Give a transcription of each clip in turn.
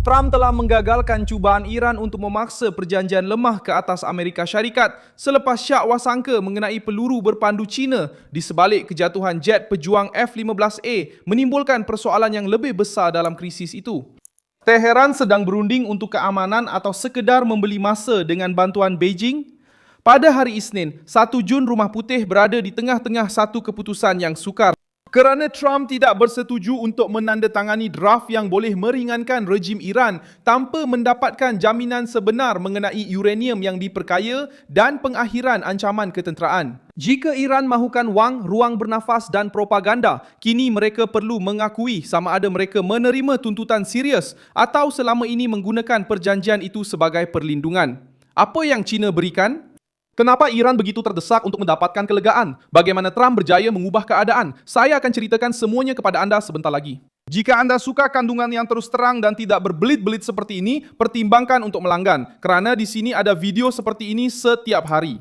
Trump telah menggagalkan cubaan Iran untuk memaksa perjanjian lemah ke atas Amerika Syarikat selepas syak wasangka mengenai peluru berpandu China di sebalik kejatuhan jet pejuang F-15A menimbulkan persoalan yang lebih besar dalam krisis itu. Teheran sedang berunding untuk keamanan atau sekedar membeli masa dengan bantuan Beijing? Pada hari Isnin, 1 Jun Rumah Putih berada di tengah-tengah satu keputusan yang sukar. Kerana Trump tidak bersetuju untuk menandatangani draft yang boleh meringankan rejim Iran tanpa mendapatkan jaminan sebenar mengenai uranium yang diperkaya dan pengakhiran ancaman ketenteraan. Jika Iran mahukan wang, ruang bernafas dan propaganda, kini mereka perlu mengakui sama ada mereka menerima tuntutan serius atau selama ini menggunakan perjanjian itu sebagai perlindungan. Apa yang China berikan? Kenapa Iran begitu terdesak untuk mendapatkan kelegaan? Bagaimana Trump berjaya mengubah keadaan? Saya akan ceritakan semuanya kepada anda sebentar lagi. Jika anda suka kandungan yang terus terang dan tidak berbelit-belit seperti ini, pertimbangkan untuk melanggan. Kerana di sini ada video seperti ini setiap hari.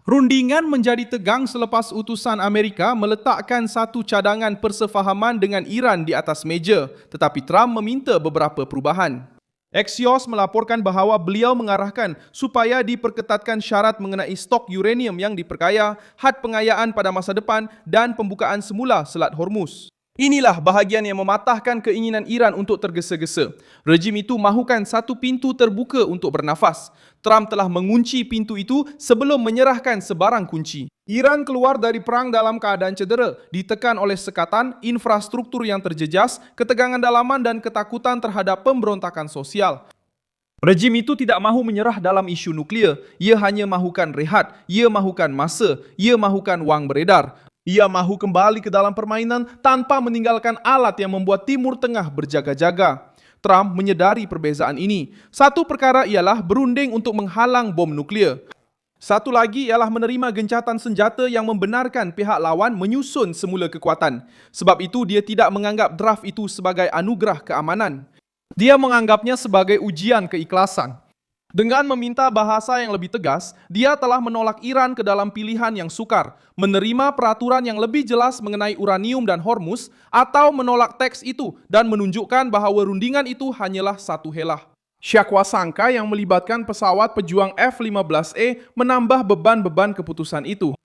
Rundingan menjadi tegang selepas utusan Amerika meletakkan satu cadangan persefahaman dengan Iran di atas meja. Tetapi Trump meminta beberapa perubahan. Axios melaporkan bahawa beliau mengarahkan supaya diperketatkan syarat mengenai stok uranium yang diperkaya, had pengayaan pada masa depan dan pembukaan semula Selat Hormuz. Inilah bahagian yang mematahkan keinginan Iran untuk tergesa-gesa. Rejim itu mahukan satu pintu terbuka untuk bernafas. Trump telah mengunci pintu itu sebelum menyerahkan sebarang kunci. Iran keluar dari perang dalam keadaan cedera, ditekan oleh sekatan, infrastruktur yang terjejas, ketegangan dalaman dan ketakutan terhadap pemberontakan sosial. Rejim itu tidak mahu menyerah dalam isu nuklear. Ia hanya mahukan rehat, ia mahukan masa, ia mahukan wang beredar. Ia mahu kembali ke dalam permainan tanpa meninggalkan alat yang membuat Timur Tengah berjaga-jaga. Trump menyedari perbezaan ini. Satu perkara ialah berunding untuk menghalang bom nuklear. Satu lagi ialah menerima gencatan senjata yang membenarkan pihak lawan menyusun semula kekuatan. Sebab itu dia tidak menganggap draft itu sebagai anugerah keamanan. Dia menganggapnya sebagai ujian keikhlasan. Dengan meminta bahasa yang lebih tegas, dia telah menolak Iran ke dalam pilihan yang sukar, menerima peraturan yang lebih jelas mengenai uranium dan Hormuz, atau menolak teks itu dan menunjukkan bahawa rundingan itu hanyalah satu helah. Syak wasangka yang melibatkan pesawat pejuang F-15A menambah beban-beban keputusan itu.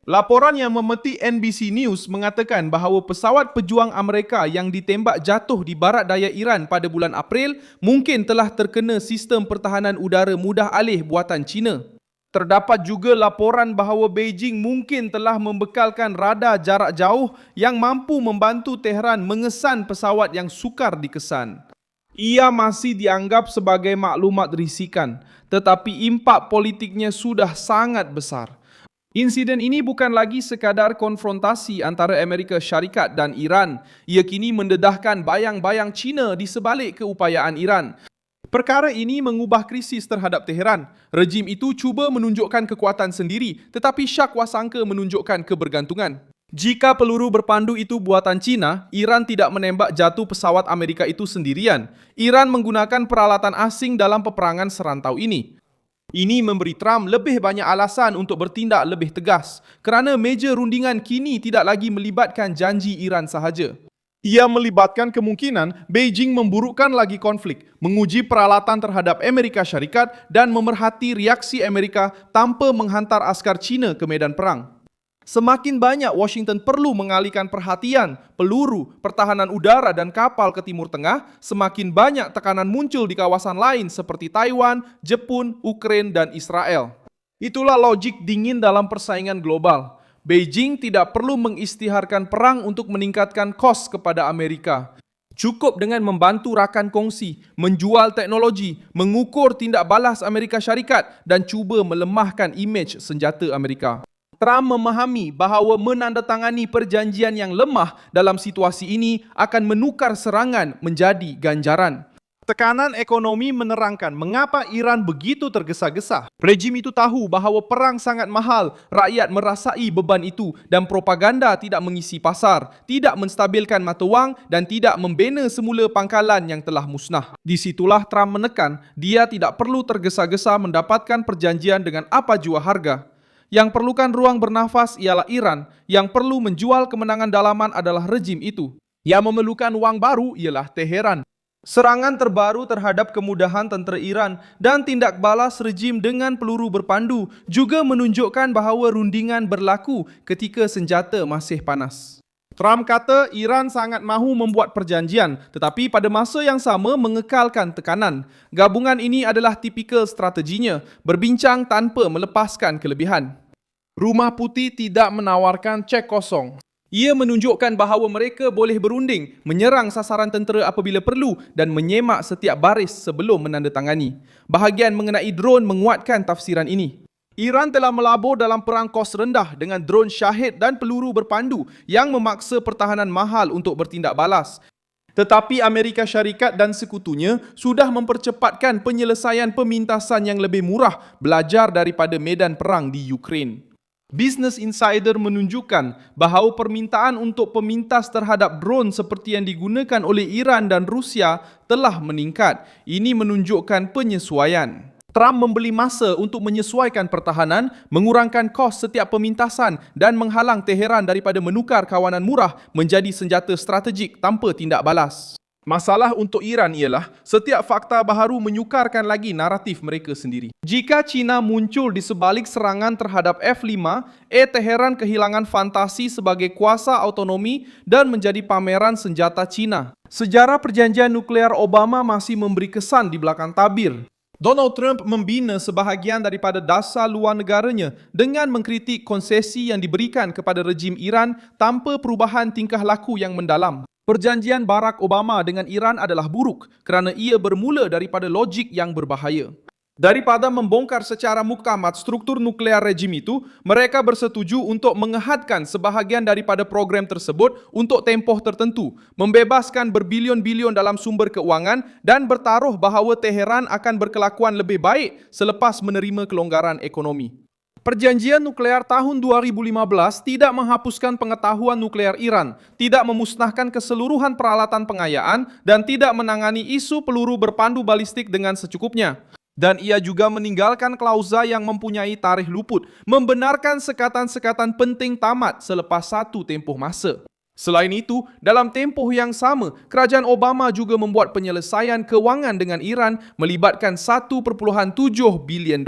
Laporan yang memetik NBC News mengatakan bahawa pesawat pejuang Amerika yang ditembak jatuh di barat daya Iran pada bulan April mungkin telah terkena sistem pertahanan udara mudah alih buatan China. Terdapat juga laporan bahawa Beijing mungkin telah membekalkan radar jarak jauh yang mampu membantu Tehran mengesan pesawat yang sukar dikesan. Ia masih dianggap sebagai maklumat risikan, tetapi impak politiknya sudah sangat besar. Insiden ini bukan lagi sekadar konfrontasi antara Amerika Syarikat dan Iran. Ia kini mendedahkan bayang-bayang China di sebalik keupayaan Iran. Perkara ini mengubah krisis terhadap Teheran. Rejim itu cuba menunjukkan kekuatan sendiri, tetapi syak wasangka menunjukkan kebergantungan. Jika peluru berpandu itu buatan China, Iran tidak menembak jatuh pesawat Amerika itu sendirian. Iran menggunakan peralatan asing dalam peperangan serantau ini. Ini memberi Trump lebih banyak alasan untuk bertindak lebih tegas kerana meja rundingan kini tidak lagi melibatkan janji Iran sahaja. Ia melibatkan kemungkinan Beijing memburukkan lagi konflik, menguji peralatan terhadap Amerika Syarikat dan memerhati reaksi Amerika tanpa menghantar askar China ke medan perang. Semakin banyak Washington perlu mengalihkan perhatian, peluru, pertahanan udara dan kapal ke Timur Tengah, semakin banyak tekanan muncul di kawasan lain seperti Taiwan, Jepun, Ukraina dan Israel. Itulah logik dingin dalam persaingan global. Beijing tidak perlu mengisytiharkan perang untuk meningkatkan kos kepada Amerika. Cukup dengan membantu rakan kongsi, menjual teknologi, mengukur tindak balas Amerika Syarikat dan cuba melemahkan imej senjata Amerika. Trump memahami bahawa menandatangani perjanjian yang lemah dalam situasi ini akan menukar serangan menjadi ganjaran. Tekanan ekonomi menerangkan mengapa Iran begitu tergesa-gesa. Rejim itu tahu bahawa perang sangat mahal, rakyat merasai beban itu dan propaganda tidak mengisi pasar, tidak menstabilkan mata wang dan tidak membina semula pangkalan yang telah musnah. Disitulah Trump menekan dia tidak perlu tergesa-gesa mendapatkan perjanjian dengan apa jua harga. Yang perlukan ruang bernafas ialah Iran, yang perlu menjual kemenangan dalaman adalah rejim itu. Yang memerlukan wang baru ialah Teheran. Serangan terbaru terhadap kemudahan tentera Iran dan tindak balas rejim dengan peluru berpandu juga menunjukkan bahawa rundingan berlaku ketika senjata masih panas. Trump kata Iran sangat mahu membuat perjanjian tetapi pada masa yang sama mengekalkan tekanan. Gabungan ini adalah tipikal strateginya, berbincang tanpa melepaskan kelebihan. Rumah Putih tidak menawarkan cek kosong. Ia menunjukkan bahawa mereka boleh berunding, menyerang sasaran tentera apabila perlu dan menyemak setiap baris sebelum menandatangani. Bahagian mengenai drone menguatkan tafsiran ini. Iran telah melabur dalam perang kos rendah dengan drone Shahid dan peluru berpandu yang memaksa pertahanan mahal untuk bertindak balas. Tetapi Amerika Syarikat dan sekutunya sudah mempercepatkan penyelesaian pemintasan yang lebih murah belajar daripada medan perang di Ukraine. Business Insider menunjukkan bahawa permintaan untuk pemintas terhadap drone seperti yang digunakan oleh Iran dan Rusia telah meningkat. Ini menunjukkan penyesuaian. Trump membeli masa untuk menyesuaikan pertahanan, mengurangkan kos setiap pemintasan dan menghalang Teheran daripada menukar kawanan murah menjadi senjata strategik tanpa tindak balas. Masalah untuk Iran ialah setiap fakta baharu menyukarkan lagi naratif mereka sendiri. Jika China muncul di sebalik serangan terhadap F-5, Teheran kehilangan fantasi sebagai kuasa autonomi dan menjadi pameran senjata China. Sejarah perjanjian nuklear Obama masih memberi kesan di belakang tabir. Donald Trump membina sebahagian daripada dasar luar negaranya dengan mengkritik konsesi yang diberikan kepada rejim Iran tanpa perubahan tingkah laku yang mendalam. Perjanjian Barack Obama dengan Iran adalah buruk kerana ia bermula daripada logik yang berbahaya. Daripada membongkar secara muktamad struktur nuklear rejim itu, mereka bersetuju untuk mengehadkan sebahagian daripada program tersebut untuk tempoh tertentu, membebaskan berbilion-bilion dalam sumber keuangan dan bertaruh bahawa Teheran akan berkelakuan lebih baik selepas menerima kelonggaran ekonomi. Perjanjian nuklear tahun 2015 tidak menghapuskan pengetahuan nuklear Iran, tidak memusnahkan keseluruhan peralatan pengayaan dan tidak menangani isu peluru berpandu balistik dengan secukupnya. Dan ia juga meninggalkan klauza yang mempunyai tarikh luput, membenarkan sekatan-sekatan penting tamat selepas satu tempoh masa. Selain itu, dalam tempoh yang sama, kerajaan Obama juga membuat penyelesaian kewangan dengan Iran melibatkan $1.7 bilion.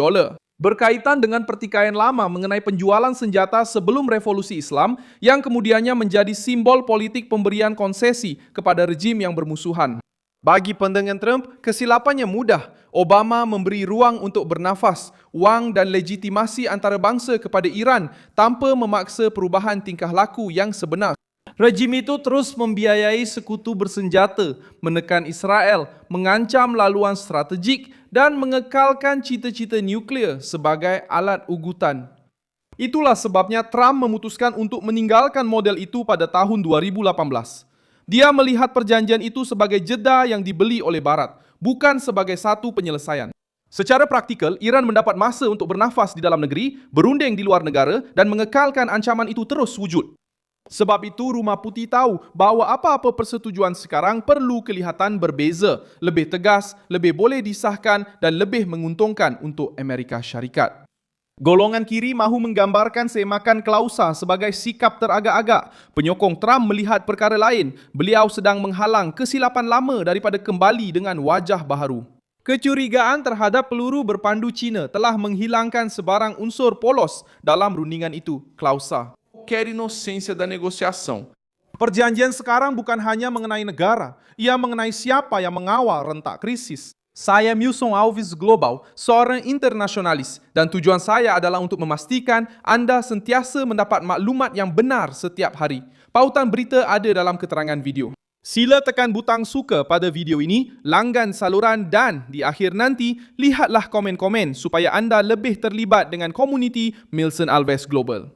Berkaitan dengan pertikaian lama mengenai penjualan senjata sebelum revolusi Islam yang kemudiannya menjadi simbol politik pemberian konsesi kepada rejim yang bermusuhan. Bagi pandangan Trump, kesilapannya mudah. Obama memberi ruang untuk bernafas, wang dan legitimasi antarabangsa kepada Iran tanpa memaksa perubahan tingkah laku yang sebenar. Rejim itu terus membiayai sekutu bersenjata, menekan Israel, mengancam laluan strategik dan mengekalkan cita-cita nuklear sebagai alat ugutan. Itulah sebabnya Trump memutuskan untuk meninggalkan model itu pada tahun 2018. Dia melihat perjanjian itu sebagai jeda yang dibeli oleh Barat, bukan sebagai satu penyelesaian. Secara praktikal, Iran mendapat masa untuk bernafas di dalam negeri, berunding di luar negara dan mengekalkan ancaman itu terus wujud. Sebab itu, Rumah Putih tahu bahawa apa-apa persetujuan sekarang perlu kelihatan berbeza, lebih tegas, lebih boleh disahkan dan lebih menguntungkan untuk Amerika Syarikat. Golongan kiri mahu menggambarkan semakan klausa sebagai sikap teragak-agak. Penyokong Trump melihat perkara lain. Beliau sedang menghalang kesilapan lama daripada kembali dengan wajah baharu. Kecurigaan terhadap peluru berpandu China telah menghilangkan sebarang unsur polos dalam rundingan itu, klausa. Qualquer inocência da negociação. Perjanjian sekarang bukan hanya mengenai negara, ia mengenai siapa yang mengawal rentak krisis. Saya Milson Alves Global, seorang internasionalis dan tujuan saya adalah untuk memastikan anda sentiasa mendapat maklumat yang benar setiap hari. Pautan berita ada dalam keterangan video. Sila tekan butang suka pada video ini, langgan saluran dan di akhir nanti, lihatlah komen-komen supaya anda lebih terlibat dengan komuniti Milson Alves Global.